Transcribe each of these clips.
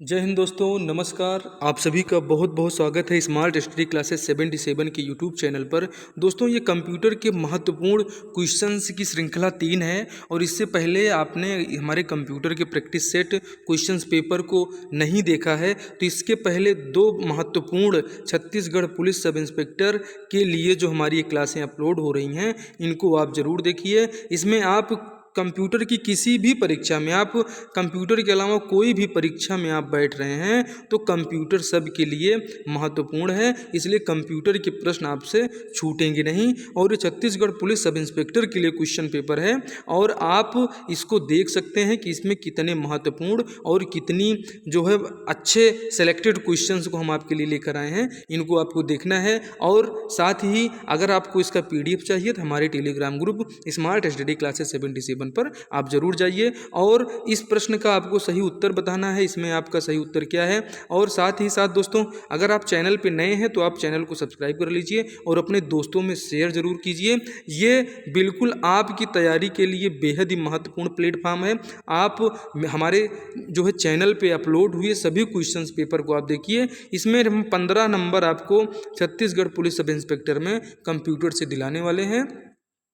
जय हिंद दोस्तों, नमस्कार। आप सभी का बहुत बहुत स्वागत है स्मार्ट स्टडी क्लासेस 77 के यूट्यूब चैनल पर। दोस्तों, ये कंप्यूटर के महत्वपूर्ण क्वेश्चंस की श्रृंखला 3 है और इससे पहले आपने हमारे कंप्यूटर के प्रैक्टिस सेट क्वेश्चंस पेपर को नहीं देखा है तो इसके पहले 2 महत्वपूर्ण छत्तीसगढ़ पुलिस सब इंस्पेक्टर के लिए जो हमारी ये क्लासें अपलोड हो रही हैं, इनको आप ज़रूर देखिए। इसमें आप कंप्यूटर की किसी भी परीक्षा में, आप कंप्यूटर के अलावा कोई भी परीक्षा में आप बैठ रहे हैं तो कंप्यूटर सब के लिए महत्वपूर्ण है, इसलिए कंप्यूटर के प्रश्न आपसे छूटेंगे नहीं। और ये छत्तीसगढ़ पुलिस सब इंस्पेक्टर के लिए क्वेश्चन पेपर है और आप इसको देख सकते हैं कि इसमें कितने महत्वपूर्ण और कितनी जो है अच्छे सेलेक्टेड क्वेश्चंस को हम आपके लिए लेकर आए हैं, इनको आपको देखना है। और साथ ही अगर आपको इसका PDF चाहिए तो हमारे Telegram group smart study classes 77 पर आप जरूर जाइए और इस प्रश्न का आपको सही उत्तर बताना है, इसमें आपका सही उत्तर क्या है। और साथ ही साथ दोस्तों, अगर आप चैनल पे नए हैं तो आप चैनल को सब्सक्राइब कर लीजिए और अपने दोस्तों में शेयर जरूर कीजिए। ये बिल्कुल आपकी तैयारी के लिए बेहद ही महत्वपूर्ण प्लेटफॉर्म है। आप हमारे जो है चैनल पे अपलोड हुए सभी क्वेश्चंस पेपर को आप देखिए। इसमें हम 15 नंबर आपको छत्तीसगढ़ पुलिस सब इंस्पेक्टर में कंप्यूटर से दिलाने वाले हैं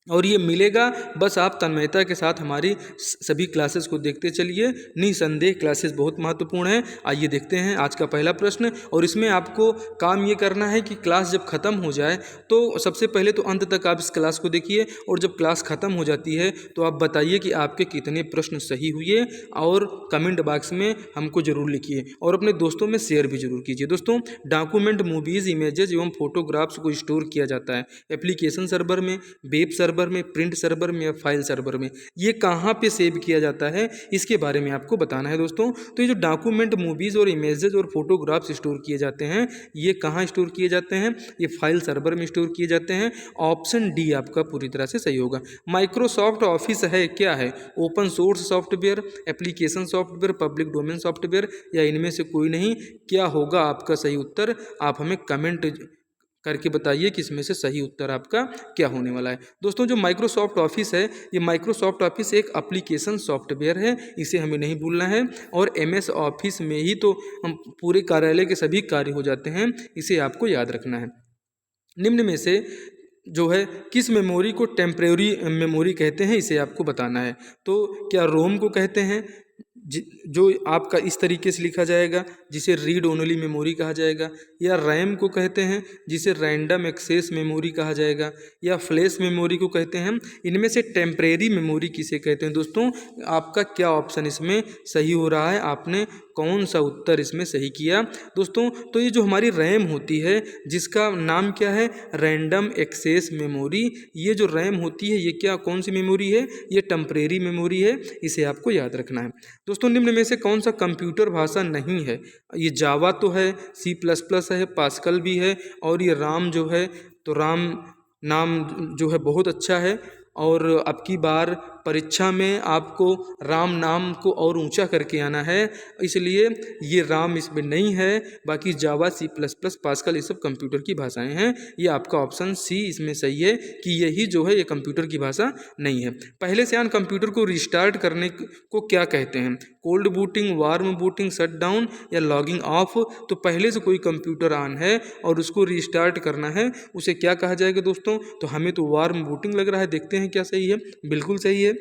और ये मिलेगा, बस आप तन्मयता के साथ हमारी सभी क्लासेस को देखते चलिए। निसंदेह क्लासेस बहुत महत्वपूर्ण है। आइए देखते हैं आज का पहला प्रश्न। और इसमें आपको काम ये करना है कि क्लास जब ख़त्म हो जाए तो सबसे पहले तो अंत तक आप इस क्लास को देखिए और जब क्लास ख़त्म हो जाती है तो आप बताइए कि आपके कितने प्रश्न सही हुए और कमेंट बॉक्स में हमको ज़रूर लिखिए और अपने दोस्तों में शेयर भी जरूर कीजिए। दोस्तों, डॉक्यूमेंट, मूवीज़, इमेजेस एवं फोटोग्राफ्स को स्टोर किया जाता है एप्लीकेशन सर्वर में, वेब सर्वर में, प्रिंट सर्वर में या फाइल सर्वर में। ये कहाँ पे सेव किया जाता है इसके बारे में आपको बताना है दोस्तों। तो ये जो डॉक्यूमेंट, मूवीज़ और इमेजेस और फोटोग्राफ्स स्टोर किए जाते हैं, ये कहाँ स्टोर किए जाते हैं? ये फाइल सर्वर में स्टोर किए जाते हैं। ऑप्शन डी आपका पूरी तरह से सही होगा। माइक्रोसॉफ्ट ऑफिस है क्या है? Open source software, application software, public domain software या इनमें से कोई नहीं? क्या होगा आपका सही उत्तर? आप हमें कमेंट करके बताइए कि इसमें से सही उत्तर आपका क्या होने वाला है। दोस्तों, जो माइक्रोसॉफ्ट ऑफिस है, ये माइक्रोसॉफ्ट ऑफिस एक एप्लीकेशन सॉफ्टवेयर है, इसे हमें नहीं भूलना है। और MS ऑफिस में ही तो हम पूरे कार्यालय के सभी कार्य हो जाते हैं, इसे आपको याद रखना है। निम्न में से जो है किस मेमोरी को टेम्परेरी मेमोरी कहते हैं, इसे आपको बताना है। तो क्या रोम को कहते हैं, जो आपका इस तरीके से लिखा जाएगा, जिसे रीड ओनली मेमोरी कहा जाएगा, या रैम को कहते हैं जिसे रैंडम एक्सेस मेमोरी कहा जाएगा, या फ्लैश मेमोरी को कहते हैं? इनमें से टेम्परेरी मेमोरी किसे कहते हैं? दोस्तों, आपका क्या ऑप्शन इसमें सही हो रहा है? आपने कौन सा उत्तर इसमें सही किया? दोस्तों, तो ये जो हमारी रैम होती है, जिसका नाम क्या है? Random access memory. ये जो रैम होती है, ये क्या, कौन सी मेमोरी है? ये टेम्परेरी मेमोरी है, इसे आपको याद रखना है। दोस्तों, निम्न में से कौन सा कंप्यूटर भाषा नहीं है? ये जावा तो है, C++ है, पास्कल भी है, और ये राम जो है, तो राम नाम जो है बहुत अच्छा है। और अब की बार परीक्षा में आपको राम नाम को और ऊंचा करके आना है, इसलिए ये राम इसमें नहीं है। बाकी जावा, C++, पास्कल ये सब कंप्यूटर की भाषाएं हैं। ये आपका ऑप्शन C इसमें सही है कि यही जो है ये कंप्यूटर की भाषा नहीं है। पहले से आन कंप्यूटर को रिस्टार्ट करने को क्या कहते हैं? Cold booting, warm booting, shut down या लॉगिंग ऑफ? तो पहले से कोई कंप्यूटर ऑन है और उसको रिस्टार्ट करना है, उसे क्या कहा जाएगा दोस्तों? तो हमें तो वार्म बूटिंग लग रहा है, देखते हैं क्या सही है। बिल्कुल सही है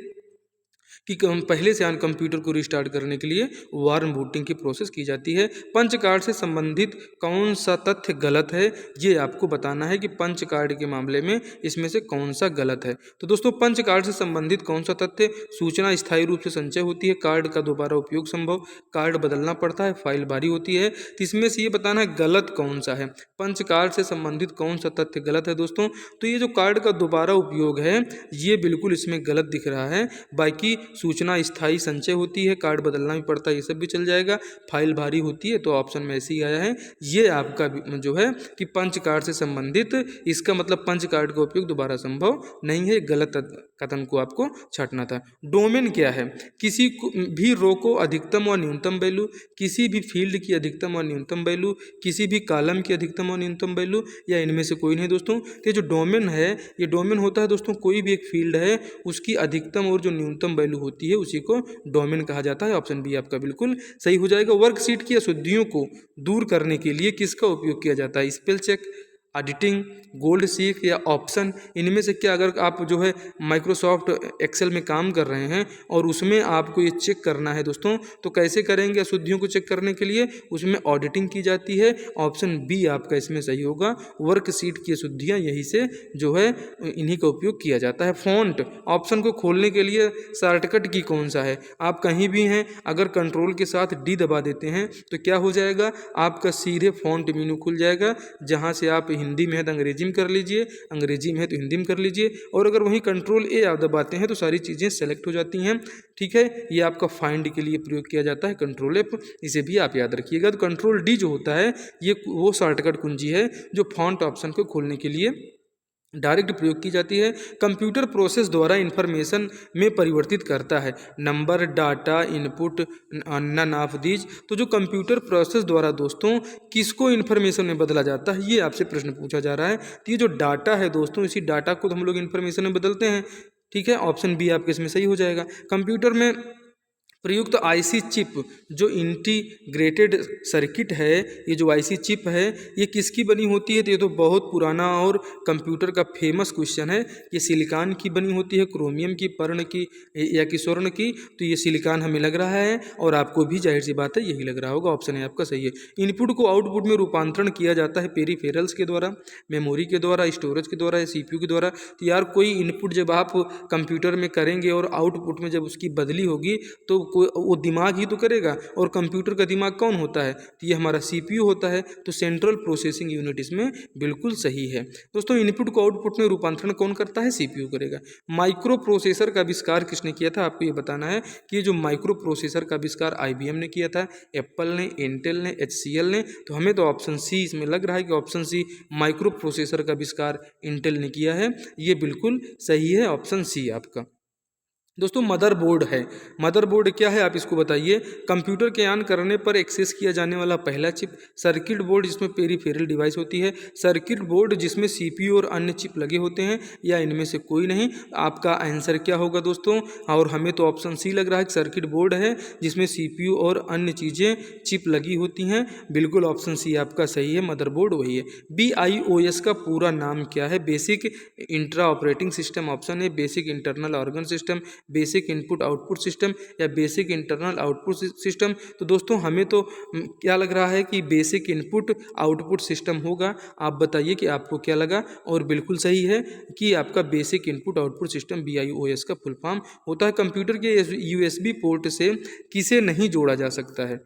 कि पहले से आन कंप्यूटर को रिस्टार्ट करने के लिए वार्म बूटिंग की प्रोसेस की जाती है। पंच कार्ड से संबंधित कौन सा तथ्य गलत है, ये आपको बताना है कि पंच कार्ड के मामले में इसमें से कौन सा गलत है। तो दोस्तों, पंच कार्ड से संबंधित कौन सा तथ्य? सूचना स्थायी रूप से संचय होती है, कार्ड का दोबारा उपयोग संभव, कार्ड बदलना पड़ता है, फाइल भारी होती है। तो इसमें से ये बताना है गलत कौन सा है। पंच कार्ड से संबंधित कौन सा तथ्य गलत है दोस्तों? तो ये जो कार्ड का दोबारा उपयोग है, ये बिल्कुल इसमें गलत दिख रहा है। बाकी सूचना स्थायी संचय होती है, कार्ड बदलना भी पड़ता है, ये सब भी चल जाएगा। फाइल भारी होती है, तो ऑप्शन में ऐसे ही आया है। ये आपका जो है कि पंच कार्ड से संबंधित, इसका मतलब पंच कार्ड का उपयोग दोबारा संभव नहीं है, गलत कथन को आपको छांटना था। डोमेन क्या है? किसी भी रो को अधिकतम और न्यूनतम वैल्यू, किसी भी फील्ड की अधिकतम और न्यूनतम वैल्यू, किसी भी कॉलम की अधिकतम और न्यूनतम वैल्यू, या इनमें से कोई नहीं दोस्तों। तो ये जो डोमेन है, ये डोमेन होता है दोस्तों, कोई भी एक फील्ड है उसकी अधिकतम और जो न्यूनतम वैल्यू वैल्यू होती है उसी को डोमेन कहा जाता है। ऑप्शन बी आपका बिल्कुल सही हो जाएगा। वर्कशीट की अशुद्धियों को दूर करने के लिए किसका उपयोग किया जाता है? Spell check, editing, goal seek या ऑप्शन? इनमें से क्या, अगर आप जो है माइक्रोसॉफ्ट एक्सेल में काम कर रहे हैं और उसमें आपको ये चेक करना है दोस्तों, तो कैसे करेंगे अशुद्धियों को चेक करने के लिए? उसमें ऑडिटिंग की जाती है। ऑप्शन बी आपका इसमें सही होगा। वर्कशीट की अशुद्धियाँ यही से जो है इन्हीं का उपयोग किया जाता है। फॉन्ट ऑप्शन को खोलने के लिए शॉर्टकट की कौन सा है? आप कहीं भी हैं, अगर कंट्रोल के साथ डी दबा देते हैं तो क्या हो जाएगा? आपका सीधे फॉन्ट मेनू खुल जाएगा, जहाँ से आप हिंदी में है तो अंग्रेजी में कर लीजिए, अंग्रेजी में है तो हिंदी में कर लीजिए, और अगर वहीं कंट्रोल ए आप दबाते हैं तो सारी चीज़ें सेलेक्ट हो जाती हैं। ठीक है, ये आपका फाइंड के लिए प्रयोग किया जाता है, कंट्रोल एफ, इसे भी आप याद रखिएगा। तो कंट्रोल डी जो होता है ये वो शॉर्टकट कुंजी है जो फॉन्ट ऑप्शन को खोलने के लिए डायरेक्ट प्रयोग की जाती है। कंप्यूटर प्रोसेस द्वारा इंफॉर्मेशन में परिवर्तित करता है। Number, data, input, none of these. तो जो कंप्यूटर प्रोसेस द्वारा दोस्तों किसको इंफॉर्मेशन में बदला जाता है, ये आपसे प्रश्न पूछा जा रहा है। तो ये जो डाटा है दोस्तों, इसी डाटा को तो हम लोग इंफॉर्मेशन में बदलते हैं। ठीक है, ऑप्शन बी आपके इसमें सही हो जाएगा। कंप्यूटर में प्रयुक्त आईसी चिप जो इंटीग्रेटेड सर्किट है, ये जो आईसी चिप है ये किसकी बनी होती है? तो ये तो बहुत पुराना और कंप्यूटर का फेमस क्वेश्चन है। ये सिलिकॉन की बनी होती है, क्रोमियम की, पर्ण की या कि स्वर्ण की? तो ये सिलिकॉन हमें लग रहा है और आपको भी जाहिर सी बात है यही लग रहा होगा। ऑप्शन है आपका सही है। इनपुट को आउटपुट में रूपांतरण किया जाता है पेरिफेरल्स के द्वारा, मेमोरी के द्वारा, स्टोरेज के द्वारा या सीपीयू के द्वारा। तो यार कोई इनपुट जब आप कंप्यूटर में करेंगे और आउटपुट में जब उसकी बदली होगी तो वो दिमाग ही तो करेगा, और कंप्यूटर का दिमाग कौन होता है? तो ये हमारा सीपीयू होता है। तो सेंट्रल प्रोसेसिंग यूनिट इसमें बिल्कुल सही है। दोस्तों इनपुट को आउटपुट में रूपांतरण कौन करता है? सीपीयू करेगा। माइक्रो प्रोसेसर का आविष्कार किसने किया था? आपको ये बताना है कि ये जो माइक्रो प्रोसेसर का आविष्कार आईबीएम ने किया था, एप्पल ने, इंटेल ने, एचसीएल ने? तो हमें तो ऑप्शन सी इसमें लग रहा है कि ऑप्शन सी माइक्रो प्रोसेसर का आविष्कार इंटेल ने किया है। ये बिल्कुल सही है, ऑप्शन सी आपका। दोस्तों मदरबोर्ड है। मदरबोर्ड क्या है आप इसको बताइए। कंप्यूटर के ऑन करने पर एक्सेस किया जाने वाला पहला चिप। सर्किट बोर्ड जिसमें पेरिफेरल डिवाइस होती है। सर्किट बोर्ड जिसमें सीपीयू और अन्य चिप लगे होते हैं, या इनमें से कोई नहीं? आपका आंसर क्या होगा दोस्तों? और हमें तो ऑप्शन सी लग रहा है कि सर्किट बोर्ड है जिसमें सीपीयू और अन्य चीज़ें चिप लगी होती हैं। बिल्कुल ऑप्शन सी आपका सही है, मदरबोर्ड वही है। BIOS का पूरा नाम क्या है? Basic intra operating system option है, basic internal organ system, basic input output system या बेसिक इंटरनल आउटपुट सिस्टम? तो दोस्तों हमें तो क्या लग रहा है कि बेसिक इनपुट आउटपुट सिस्टम होगा। आप बताइए कि आपको क्या लगा? और बिल्कुल सही है कि आपका basic input output system BIOS का फुल फॉर्म होता है। कंप्यूटर के USB पोर्ट से किसे नहीं जोड़ा जा सकता है?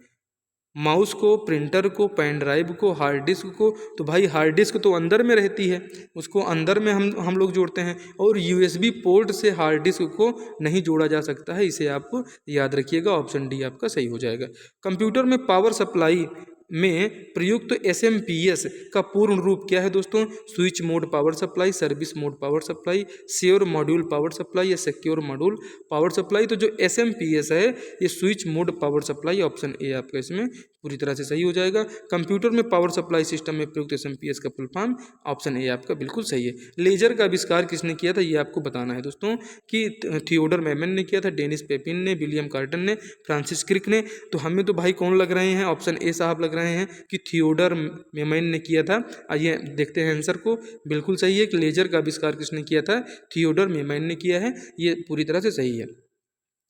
माउस को, प्रिंटर को, पेन ड्राइव को, हार्ड डिस्क को? तो भाई हार्ड डिस्क तो अंदर में रहती है, उसको अंदर में हम लोग जोड़ते हैं, और USB पोर्ट से हार्ड डिस्क को नहीं जोड़ा जा सकता है। इसे आप याद रखिएगा, ऑप्शन डी आपका सही हो जाएगा। कंप्यूटर में पावर सप्लाई में प्रयुक्त SMPS का पूर्ण रूप क्या है दोस्तों? Switch mode power supply, service mode power supply, sure module power supply या सिक्योर मॉड्यूल पावर सप्लाई? तो जो SMPS है ये switch mode power supply, option A आपका इसमें पूरी तरह से सही हो जाएगा। कंप्यूटर में पावर सप्लाई सिस्टम में प्रयुक्त SMPS का फुल फॉर्म, ऑप्शन ए आपका बिल्कुल सही है। लेजर का आविष्कार किसने किया था? ये आपको बताना है दोस्तों कि थियोडर मैमन ने किया था, डेनिस पेपिन ने, विलियम कार्टन ने, फ्रांसिस क्रिक ने? तो हमें तो भाई कौन लग रहे हैं? ऑप्शन ए साहब लग रहे हैं कि थियोडर मैमन ने किया था। आइए देखते हैं आंसर को। बिल्कुल सही है कि लेजर का आविष्कार किसने किया था? थियोडर मैमन ने किया है। ये पूरी तरह से सही है।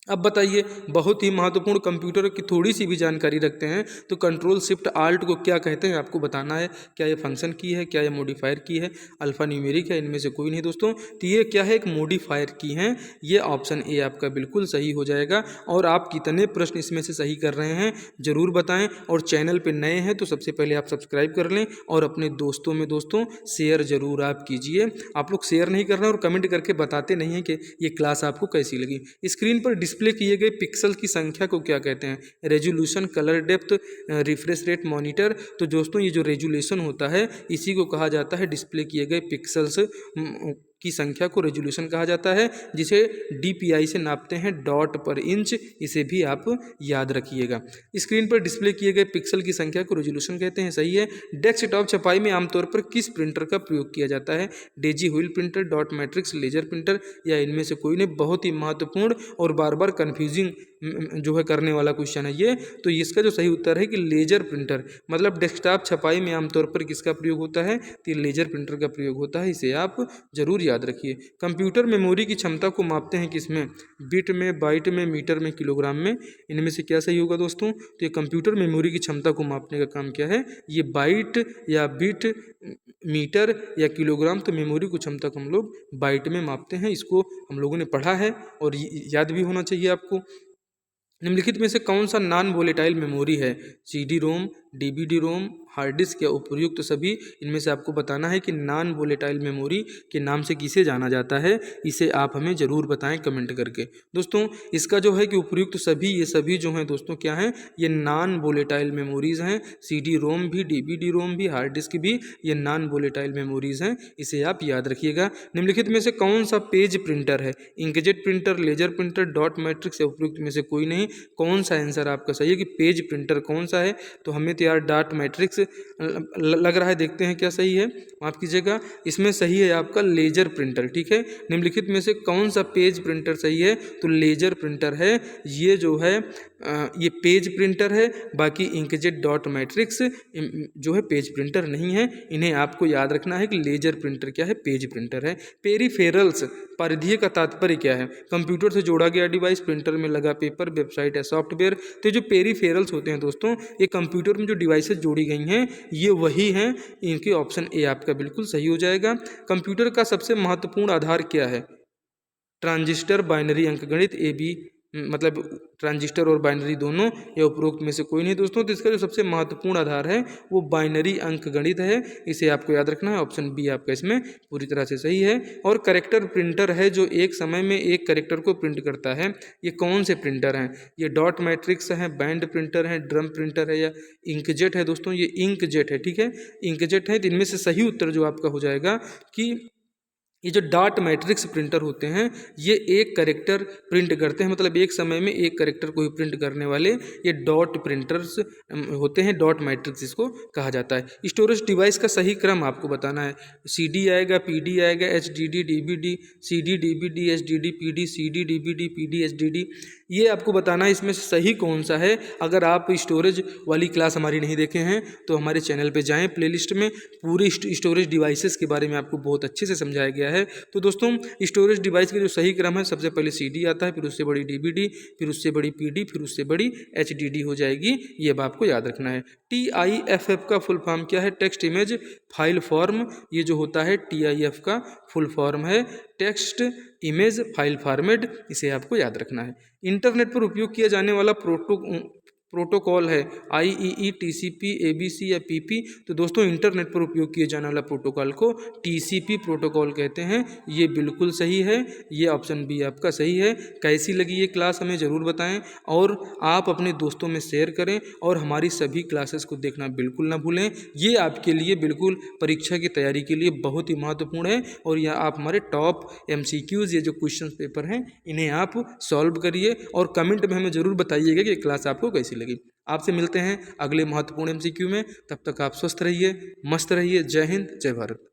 अब बताइए, बहुत ही महत्वपूर्ण कंप्यूटर की थोड़ी सी भी जानकारी रखते हैं तो कंट्रोल शिफ्ट आल्ट को क्या कहते हैं? आपको बताना है। क्या ये फंक्शन की है, क्या ये मॉडिफायर की है, अल्फा न्यूमेरिक है? इनमें से कोई नहीं दोस्तों। तो ये क्या है? एक मॉडिफायर की है। ये ऑप्शन ए आपका बिल्कुल सही हो जाएगा। और आप कितने प्रश्न इसमें से सही कर रहे हैं ज़रूर बताएं। और चैनल पर नए हैं तो सबसे पहले आप सब्सक्राइब कर लें और अपने दोस्तों में दोस्तों शेयर ज़रूर आप कीजिए। आप लोग शेयर नहीं कर रहे हैं और कमेंट करके बताते नहीं हैं कि ये क्लास आपको कैसी लगी। स्क्रीन पर डिस्प्ले किए गए पिक्सल की संख्या को क्या कहते हैं? Resolution, colour depth, refresh rate, monitor? तो दोस्तों ये जो रेजोल्यूशन होता है इसी को कहा जाता है डिस्प्ले किए गए पिक्सल्स की संख्या को रेजोल्यूशन कहा जाता है, जिसे DPI से नापते हैं, डॉट पर इंच। इसे भी आप याद रखिएगा। स्क्रीन पर डिस्प्ले किए गए पिक्सल की संख्या को रेजोल्यूशन कहते हैं, सही है। डेस्कटॉप छपाई में आमतौर पर किस प्रिंटर का प्रयोग किया जाता है? Daisy wheel printer, dot matrix, laser printer या इनमें से कोई नहीं? बहुत ही महत्वपूर्ण और बार बार कन्फ्यूजिंग जो है करने वाला क्वेश्चन है ये। तो इसका जो सही उत्तर है कि लेजर प्रिंटर, मतलब डेस्कटॉप छपाई में आमतौर पर किसका प्रयोग होता है? तो लेजर प्रिंटर का प्रयोग होता है, इसे आप जरूर याद रखिए। कंप्यूटर मेमोरी की क्षमता को मापते हैं किसमें? बिट में, बाइट में, मीटर में, किलोग्राम में? इनमें से क्या सही होगा दोस्तों? तो ये कंप्यूटर मेमोरी की क्षमता को मापने का काम क्या है? ये बाइट या बिट, मीटर या किलोग्राम। तो मेमोरी की क्षमता को हम लोग बाइट में मापते हैं, इसको हम लोगों ने पढ़ा है और याद भी होना चाहिए आपको। निम्नलिखित में से कौन सा नॉन वोलेटाइल मेमोरी है? CD रोम, DVD रोम, हार्ड डिस्क या उपयुक्त सभी? इनमें से आपको बताना है कि नॉन वोलेटाइल मेमोरी के नाम से किसे जाना जाता है, इसे आप हमें ज़रूर बताएं कमेंट करके। दोस्तों इसका जो है कि उपयुक्त सभी, ये सभी जो हैं दोस्तों क्या हैं? ये नॉन वोलेटाइल मेमोरीज़ हैं। CD रोम भी, DVD रोम भी, हार्ड डिस्क भी, ये नॉन वोलेटाइल मेमोरीज़ हैं, इसे आप याद रखिएगा। निम्नलिखित में से कौन सा पेज प्रिंटर है? Inkjet printer, laser printer, dot matrix या उपयुक्त में से कोई नहीं? कौन सा आंसर आपका सही है कि पेज प्रिंटर कौन सा है? तो हमें तो यार डॉट मैट्रिक्स लग रहा है, देखते हैं क्या सही है। माफ कीजिएगा, इसमें सही है आपका लेजर प्रिंटर। ठीक है, निम्नलिखित में से कौन सा पेज प्रिंटर सही है? तो लेजर प्रिंटर है। ये जो है ये पेज प्रिंटर है, बाकी इंकजेट, डॉट मैट्रिक्स जो है पेज प्रिंटर नहीं है। इन्हें आपको याद रखना है कि लेजर प्रिंटर क्या है? पेज प्रिंटर है। पेरिफेरल्स, परिधीय का तात्पर्य क्या है? कंप्यूटर से जोड़ा गया डिवाइस, प्रिंटर में लगा पेपर, वेबसाइट या सॉफ्टवेयर। तो जो पेरिफेरल्स होते हैं दोस्तों, ये कंप्यूटर में जो डिवाइसेस जोड़ी गई हैं ये वही हैं। इनके ऑप्शन ए आपका बिल्कुल सही हो जाएगा। कंप्यूटर का सबसे महत्वपूर्ण आधार क्या है? ट्रांजिस्टर, बाइनरी अंकगणित, AB मतलब ट्रांजिस्टर और बाइनरी दोनों, या उपरोक्त में से कोई नहीं दोस्तों। तो इसका जो सबसे महत्वपूर्ण आधार है वो बाइनरी अंकगणित है, इसे आपको याद रखना है। ऑप्शन बी आपका इसमें पूरी तरह से सही है। और करेक्टर प्रिंटर है जो एक समय में एक करेक्टर को प्रिंट करता है, ये कौन से प्रिंटर हैं? ये डॉट मैट्रिक्स है, बैंड प्रिंटर है, ड्रम प्रिंटर है या इंकजेट है? दोस्तों ये इंकजेट है। ठीक है, इंकजेट है। तो इनमें से सही उत्तर जो आपका हो जाएगा कि ये जो डॉट मैट्रिक्स प्रिंटर होते हैं ये एक करेक्टर प्रिंट करते हैं, मतलब एक समय में एक करेक्टर को ही प्रिंट करने वाले ये डॉट प्रिंटर्स होते हैं। डॉट मैट्रिक्स इसको कहा जाता है। स्टोरेज डिवाइस का सही क्रम आपको बताना है। CD आएगा, PD आएगा, HDD, DVD, CD, DVD, HDD, PD, CD, DVD, PD, HDD, ये आपको बताना है इसमें से सही कौन सा है। अगर आप स्टोरेज वाली क्लास हमारी नहीं देखे हैं तो हमारे चैनल पे जाएं, प्लेलिस्ट में पूरी स्टोरेज डिवाइसेस के बारे में आपको बहुत अच्छे से समझाया गया है। तो दोस्तों स्टोरेज डिवाइस का जो सही क्रम है, सबसे पहले CD आता है, फिर उससे बड़ी DVD, फिर उससे बड़ी PD, फिर उससे बड़ी HDD हो जाएगी। ये अब आपको याद रखना है। TIFF का फुल फॉर्म क्या है? Text image file form. ये जो होता है TIF का फुल फॉर्म है टेक्स्ट इमेज फाइल फॉर्मेट, इसे आपको याद रखना है। इंटरनेट पर उपयोग किया जाने वाला प्रोटोकॉल है IEEE, TCP, ABC या PP। तो दोस्तों इंटरनेट पर उपयोग किए जाने वाला प्रोटोकॉल को TCP प्रोटोकॉल कहते हैं, ये बिल्कुल सही है। ये ऑप्शन बी आपका सही है। कैसी लगी ये क्लास हमें ज़रूर बताएं और आप अपने दोस्तों में शेयर करें और हमारी सभी क्लासेस को देखना बिल्कुल ना भूलें। ये आपके लिए बिल्कुल परीक्षा की तैयारी के लिए बहुत ही महत्वपूर्ण है। और यह आप हमारे टॉप MCQs, ये जो क्वेश्चन पेपर हैं, इन्हें आप सॉल्व करिए और कमेंट में हमें ज़रूर बताइएगा कि क्लास आपको कैसी लगी। आपसे मिलते हैं अगले महत्वपूर्ण MCQ में। तब तक आप स्वस्थ रहिए, मस्त रहिए। जय हिंद, जय भारत।